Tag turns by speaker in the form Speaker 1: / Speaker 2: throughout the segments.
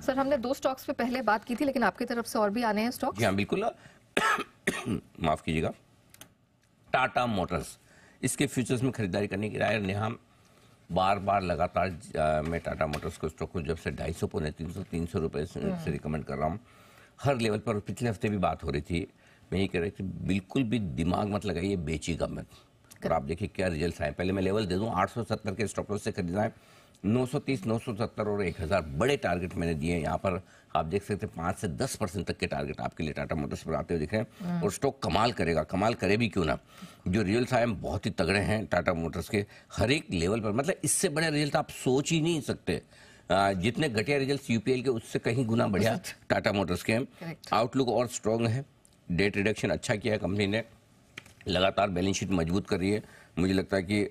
Speaker 1: Sir, हमने 2 stocks पे पहले बात की थी, लेकिन आपकी तरफ से और भी आने हैं स्टॉक्स?
Speaker 2: जी हाँ, बिल्कुल। माफ कीजिएगा। टाटा मोटर्स, इसके फ्यूचर्स में खरीदारी करने की राय नेहा बार बार लगातार मैं टाटा मोटर्स को स्टॉक को जब से 250 पौने 300 रुपए से रिकमेंड कर रहा हूँ। हर लेवल पर, पिछले हफ्ते भी बात हो रही थी, मैं ये कह रही थी बिल्कुल भी दिमाग मत लगाइए, बेचिएगा मत। और आप देखिए क्या रिजल्ट आए। पहले मैं लेवल दे दूं, 870 के स्टॉप लॉस से खरीदना है, 930, 970 और 1000 बड़े टारगेट मैंने दिए हैं। यहाँ पर आप देख सकते हैं 5 से 10% तक के टारगेट आपके लिए टाटा मोटर्स पर आते हुए दिख रहे हैं। और स्टॉक कमाल करेगा, कमाल करे भी क्यों ना। जो रिजल्ट आए हैं बहुत ही तगड़े हैं टाटा मोटर्स के, हर एक लेवल पर। मतलब इससे बड़े रिजल्ट आप सोच ही नहीं सकते। जितने घटिया रिजल्ट यूपीएल के, उससे कहीं गुना बढ़िया टाटा मोटर्स के। आउटलुक और स्ट्रॉन्ग है, डेट रिडक्शन अच्छा किया है कंपनी ने, लगातार बैलेंस शीट मजबूत कर रही है। मुझे लगता है कि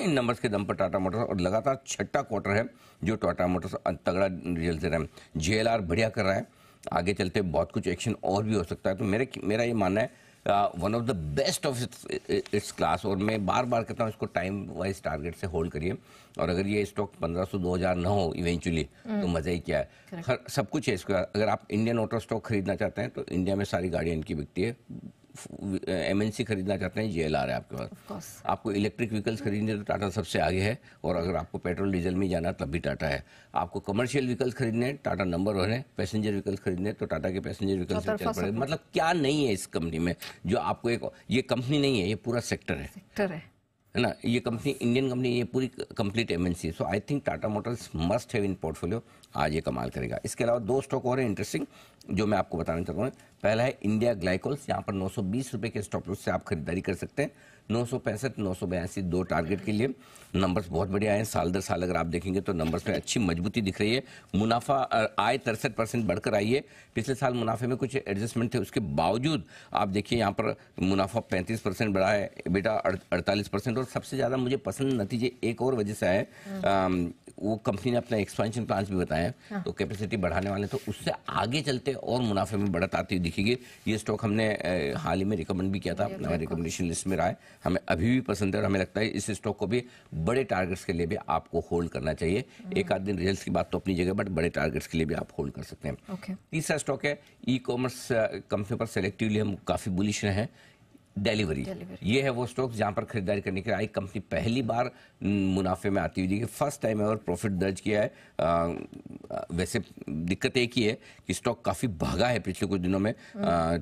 Speaker 2: इन नंबर्स के दम पर टाटा मोटर्स, और लगातार छठा क्वार्टर है जो टाटा मोटर्स तगड़ा रिजल्ट दे रहा है। जेएलआर बढ़िया कर रहा है, आगे चलते बहुत कुछ एक्शन और भी हो सकता है। तो मेरा ये मानना है one of the best of its class. और मैं बार बार कहता हूँ इसको टाइम वाइज टारगेट से होल्ड करिए। और अगर ये स्टॉक 1500 2000 ना हो इवेंचुअली, तो मजा ही क्या है। सब कुछ है इसका। अगर आप इंडियन ऑटो स्टॉक खरीदना चाहते हैं तो इंडिया में सारी गाड़ियाँ इनकी बिकती है। एमएनसी खरीदना चाहते हैं, जेएलआर है आपके पास। आपको इलेक्ट्रिक व्हीकल्स खरीदने तो टाटा सबसे आगे है। और अगर आपको पेट्रोल डीजल में जाना तब भी टाटा है। आपको कमर्शियल व्हीकल्स खरीदने टाटा नंबर 1 है। पैसेंजर व्हीकल्स खरीदने तो टाटा के पैसेंजर व्हीकल्स से चल पड़े। मतलब क्या नहीं है इस कंपनी में जो आपको एक, ये कंपनी नहीं है, ये पूरा सेक्टर है ना। ये कंपनी इंडियन कंपनी, ये पूरी complete MNC. So I think Tata Motors must have in portfolio. आज ये कमाल करेगा। इसके अलावा 2 स्टॉक और हैं इंटरेस्टिंग जो मैं आपको बताना चाहता हूँ। पहला है इंडिया ग्लाइकोल्स, यहाँ पर 920 रुपए के स्टॉप लॉस से आप खरीदारी कर सकते हैं। 965, 982 2 टारगेट के लिए। नंबर्स बहुत बढ़िया हैं, साल दर साल अगर आप देखेंगे तो नंबर्स में अच्छी मजबूती दिख रही है। मुनाफा आय 63% बढ़कर आई है। पिछले साल मुनाफे में कुछ एडजस्टमेंट थे, उसके बावजूद आप देखिए यहाँ पर मुनाफा 35% बढ़ा है, बेटा 48%। और सबसे ज़्यादा मुझे पसंद नतीजे एक और वजह से आए, वो कंपनी ने अपना एक्सपेंशन प्लान्स भी बताए हैं। तो कैपेसिटी बढ़ाने वाले, तो उससे आगे चलते और मुनाफे में बढ़त आती हुई दिखेगी। ये स्टॉक हमने हाल ही में रिकमेंड भी किया था, अपना रिकमेंडेशन लिस्ट में रहा है। हमें अभी भी पसंद है और हमें लगता है इस स्टॉक को भी बड़े टारगेट्स के लिए भी आपको होल्ड करना चाहिए। एक आध दिन रिजल्ट्स की बात तो अपनी जगह, बट बड़े टारगेट्स के लिए भी आप होल्ड कर सकते हैं। तीसरा स्टॉक है ई कॉमर्स कंपनी पर सेलेक्टिवली हम काफी बुलिश हैं, डिलीवरी। ये है वो स्टॉक्स जहां पर खरीदारी करने के लिए आई कंपनी पहली बार मुनाफे में आती हुई देखिए, फर्स्ट टाइम एवर प्रॉफिट दर्ज किया है। वैसे दिक्कत एक ही है कि स्टॉक काफी भागा है पिछले कुछ दिनों में,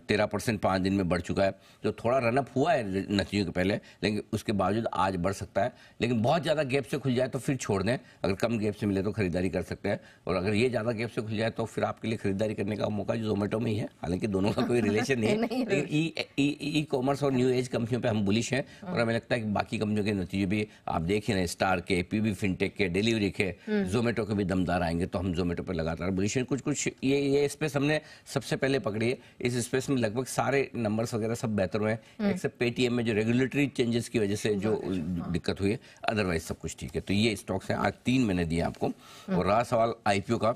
Speaker 2: 13% 5 दिन में बढ़ चुका है। तो थोड़ा रनअप हुआ है नतीजों के पहले, लेकिन उसके बावजूद आज बढ़ सकता है। लेकिन बहुत ज्यादा गैप से खुल जाए तो फिर छोड़ दें, अगर कम गैप से मिले तो खरीदारी कर सकते हैं। और अगर ये ज्यादा गैप से खुल जाए तो फिर आपके लिए खरीदारी करने का मौका जो जोमेटो में ही है, हालांकि दोनों का कोई रिलेशन नहीं है। ई कॉमर्स और न्यू एज कंपनियों पे हम बुलिश हैं। और हमें लगता है कि बाकी कंपनियों के नतीजे भी आप देखिए ना, स्टार के, पीबी फिनटेक के, डिलीवरी के, जोमेटो के भी दमदार आएंगे। तो हम जोमेटो पर लगातार बुलिश हैं। कुछ ये स्पेस हमने सबसे पहले पकड़ी है। इस स्पेस में लगभग सारे नंबर्स वगैरह सब बेहतर हुए हैं, एक्सेप्ट पेटीएम में जो रेगुलेटरी चेंजेस की वजह से जो दिक्कत हुई है, अदरवाइज सब कुछ ठीक है। तो ये स्टॉक्स हैं, आज 3 मैंने दिए आपको। और रहा सवाल आईपीओ का,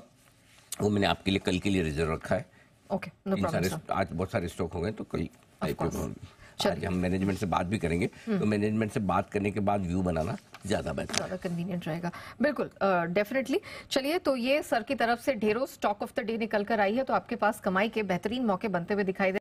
Speaker 2: वो मैंने आपके लिए कल के लिए रिजर्व रखा है। आज बहुत सारे स्टॉक हो गए तो कल आईपीओ। आज हम मैनेजमेंट से बात भी करेंगे, तो मैनेजमेंट से बात करने के बाद व्यू बनाना ज्यादा बेहतर,
Speaker 1: ज्यादा कन्वीनियंट रहेगा। बिल्कुल, डेफिनेटली। चलिए, तो ये सर की तरफ से ढेरों स्टॉक ऑफ द डे निकल कर आई है, तो आपके पास कमाई के बेहतरीन मौके बनते हुए दिखाई दे